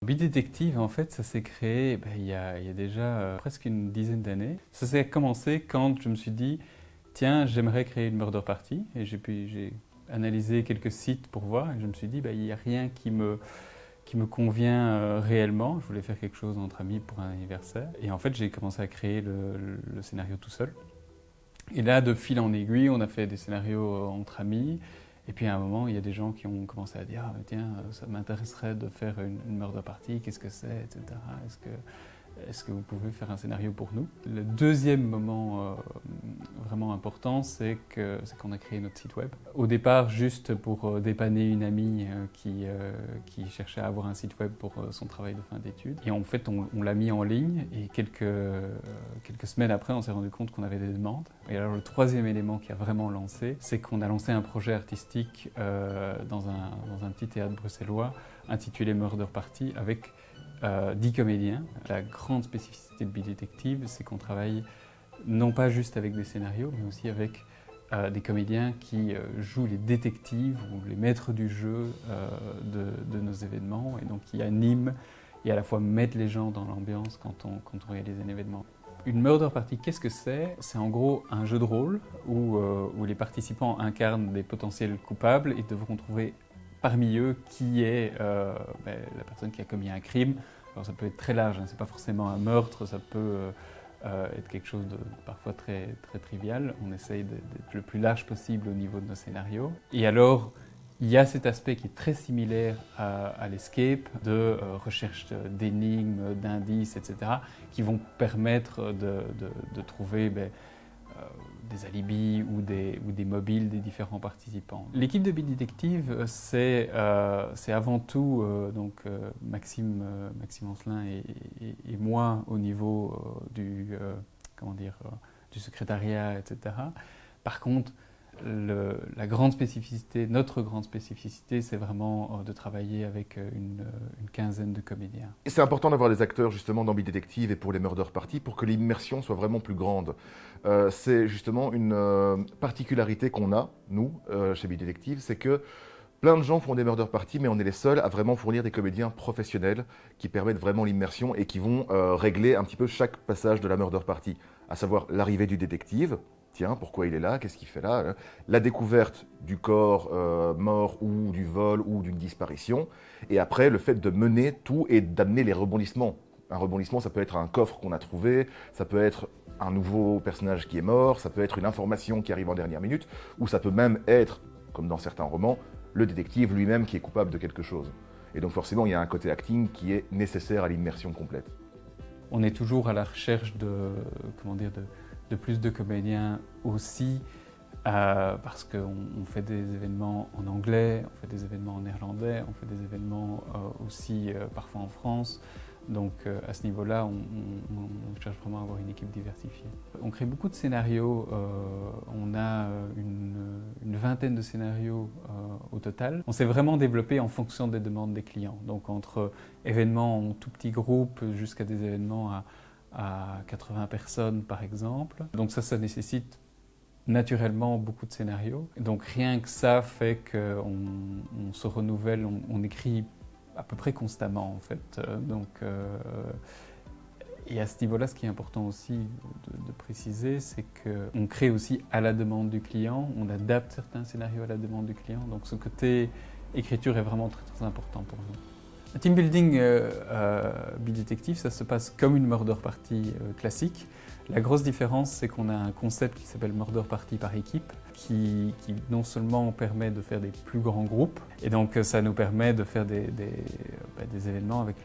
Bit Detective, en fait, ça s'est créé il y a déjà presque une dizaine d'années. Ça s'est commencé quand je me suis dit, tiens, j'aimerais créer une murder party. Et j'ai analysé quelques sites pour voir. Et je me suis dit, il n'y a rien qui me convient réellement. Je voulais faire quelque chose entre amis pour un anniversaire. Et en fait, j'ai commencé à créer le scénario tout seul. Et là, de fil en aiguille, on a fait des scénarios entre amis. Et puis à un moment, il y a des gens qui ont commencé à dire « Tiens, ça m'intéresserait de faire une murder party, qu'est-ce que c'est, etc. Est-ce que vous pouvez faire un scénario pour nous ?» Le deuxième moment vraiment important, c'est qu'on a créé notre site web. Au départ, juste pour dépanner une amie qui cherchait à avoir un site web pour son travail de fin d'études. Et en fait, on l'a mis en ligne et quelques semaines après, on s'est rendu compte qu'on avait des demandes. Et alors le troisième élément qui a vraiment lancé, c'est qu'on a lancé un projet artistique dans un petit théâtre bruxellois intitulé Murder Party avec 10 comédiens. La grande spécificité de Bit Detective, c'est qu'on travaille non pas juste avec des scénarios, mais aussi avec des comédiens qui jouent les détectives ou les maîtres du jeu de nos événements et donc qui animent et à la fois mettent les gens dans l'ambiance quand on réalise un événement. Une murder party, qu'est-ce que c'est ? C'est en gros un jeu de rôle où les participants incarnent des potentiels coupables et devront trouver parmi eux qui est la personne qui a commis un crime. Alors ça peut être très large, c'est pas forcément un meurtre, ça peut être quelque chose de parfois très, très trivial. On essaye d'être le plus large possible au niveau de nos scénarios. Et alors, il y a cet aspect qui est très similaire à l'escape, de recherche d'énigmes, d'indices, etc., qui vont permettre de trouver des alibis ou des mobiles des différents participants. L'équipe de Bit Detective, c'est avant tout Maxime Ancelin et moi au niveau du secrétariat, etc. Par contre, notre grande spécificité, c'est vraiment de travailler avec une quinzaine de comédiens. Et c'est important d'avoir des acteurs justement dans Bit Detective et pour les murder party pour que l'immersion soit vraiment plus grande. C'est justement une particularité qu'on a, nous, chez Bit Detective, c'est que plein de gens font des murder party, mais on est les seuls à vraiment fournir des comédiens professionnels qui permettent vraiment l'immersion et qui vont régler un petit peu chaque passage de la murder party, à savoir l'arrivée du détective. Tiens, pourquoi il est là, qu'est-ce qu'il fait là, la découverte du corps mort ou du vol ou d'une disparition, et après le fait de mener tout et d'amener les rebondissements. Un rebondissement, ça peut être un coffre qu'on a trouvé, ça peut être un nouveau personnage qui est mort, ça peut être une information qui arrive en dernière minute, ou ça peut même être, comme dans certains romans, le détective lui-même qui est coupable de quelque chose. Et donc forcément, il y a un côté acting qui est nécessaire à l'immersion complète. On est toujours à la recherche de plus de comédiens aussi, parce qu'on fait des événements en anglais, on fait des événements en néerlandais, on fait des événements aussi parfois en France. Donc à ce niveau-là, on cherche vraiment à avoir une équipe diversifiée. On crée beaucoup de scénarios, on a une vingtaine de scénarios au total. On s'est vraiment développé en fonction des demandes des clients. Donc entre événements en tout petit groupe jusqu'à des événements à 80 personnes par exemple. Donc ça nécessite naturellement beaucoup de scénarios. Donc rien que ça fait qu'on se renouvelle, on écrit à peu près constamment en fait. Et à ce niveau-là, ce qui est important aussi de préciser, c'est qu'on crée aussi à la demande du client, on adapte certains scénarios à la demande du client. Donc ce côté écriture est vraiment très très important pour nous. Un team building Bit Detective, ça se passe comme une murder party classique. La grosse différence, c'est qu'on a un concept qui s'appelle Murder Party par équipe, qui non seulement permet de faire des plus grands groupes, et donc ça nous permet de faire des événements avec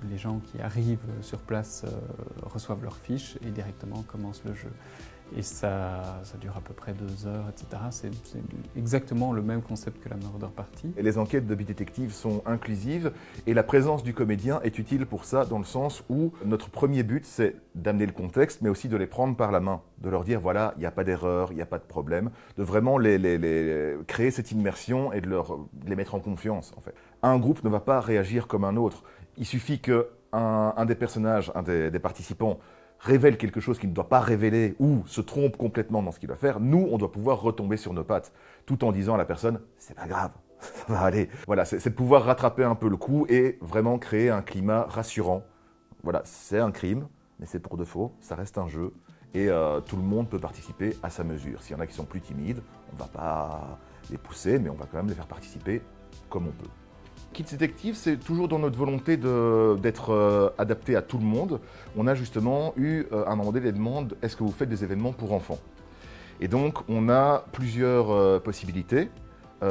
les gens qui arrivent sur place, reçoivent leurs fiches et directement commencent le jeu. Et ça dure à peu près 2 heures, etc. C'est exactement le même concept que la Murder Party. Et les enquêtes de Bit Detective sont inclusives et la présence du comédien est utile pour ça dans le sens où notre premier but c'est d'amener le contexte mais aussi de les prendre par la main, de leur dire voilà, il n'y a pas d'erreur, il n'y a pas de problème, de vraiment créer cette immersion et de les mettre en confiance en fait. Un groupe ne va pas réagir comme un autre. Il suffit qu'un des personnages, un des participants révèle quelque chose qu'il ne doit pas révéler ou se trompe complètement dans ce qu'il va faire, nous, on doit pouvoir retomber sur nos pattes, tout en disant à la personne « c'est pas grave, ça va aller. Voilà, c'est de pouvoir rattraper un peu le coup et vraiment créer un climat rassurant. Voilà, c'est un crime, mais c'est pour de faux, ça reste un jeu. Et tout le monde peut participer à sa mesure. S'il y en a qui sont plus timides, on ne va pas les pousser, mais on va quand même les faire participer comme on peut. Kids Détective, c'est toujours dans notre volonté d'être adapté à tout le monde. On a justement eu à un moment donné des demandes, est-ce que vous faites des événements pour enfants? Et donc on a plusieurs possibilités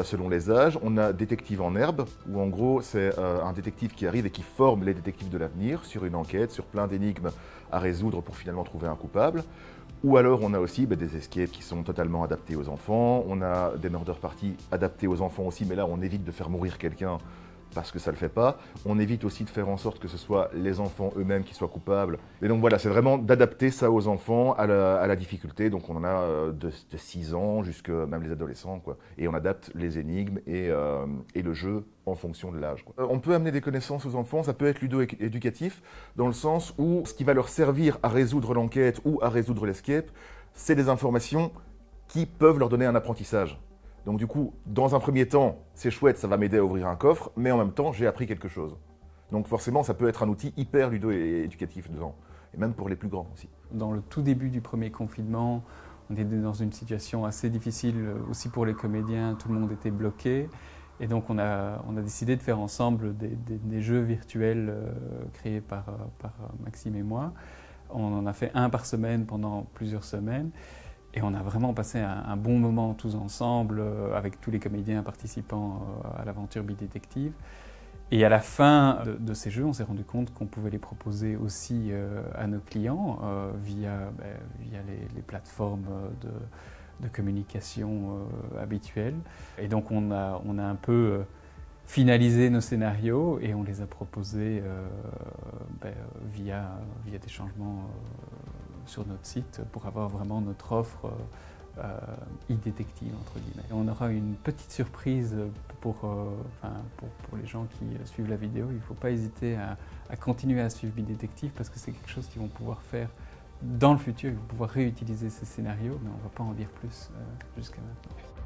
selon les âges. On a détective en herbe, où en gros c'est un détective qui arrive et qui forme les détectives de l'avenir sur une enquête, sur plein d'énigmes à résoudre pour finalement trouver un coupable. Ou alors on a aussi des escapes qui sont totalement adaptés aux enfants. On a des murder parties adaptés aux enfants aussi, mais là on évite de faire mourir quelqu'un parce que ça ne le fait pas. On évite aussi de faire en sorte que ce soit les enfants eux-mêmes qui soient coupables. Et donc voilà, c'est vraiment d'adapter ça aux enfants, à la difficulté. Donc on en a de 6 ans jusqu'à même les adolescents, quoi. Et on adapte les énigmes et le jeu en fonction de l'âge, quoi. On peut amener des connaissances aux enfants, ça peut être ludo-éducatif, dans le sens où ce qui va leur servir à résoudre l'enquête ou à résoudre l'escape, c'est des informations qui peuvent leur donner un apprentissage. Donc du coup, dans un premier temps, c'est chouette, ça va m'aider à ouvrir un coffre, mais en même temps, j'ai appris quelque chose. Donc forcément, ça peut être un outil hyper ludo-éducatif dedans, et même pour les plus grands aussi. Dans le tout début du premier confinement, on était dans une situation assez difficile aussi pour les comédiens, tout le monde était bloqué. Et donc on a décidé de faire ensemble des jeux virtuels créés par Maxime et moi. On en a fait un par semaine pendant plusieurs semaines. Et on a vraiment passé un bon moment tous ensemble, avec tous les comédiens participant à l'aventure Bidétective. Et à la fin de ces jeux, on s'est rendu compte qu'on pouvait les proposer aussi à nos clients via les plateformes de communication habituelles. Et donc on a un peu finalisé nos scénarios et on les a proposés via des changements sur notre site pour avoir vraiment notre offre e-détective entre guillemets. Et on aura une petite surprise pour les gens qui suivent la vidéo. Il ne faut pas hésiter à continuer à suivre Bidétective parce que c'est quelque chose qu'ils vont pouvoir faire dans le futur. Ils vont pouvoir réutiliser ces scénarios, mais on ne va pas en dire plus jusqu'à maintenant.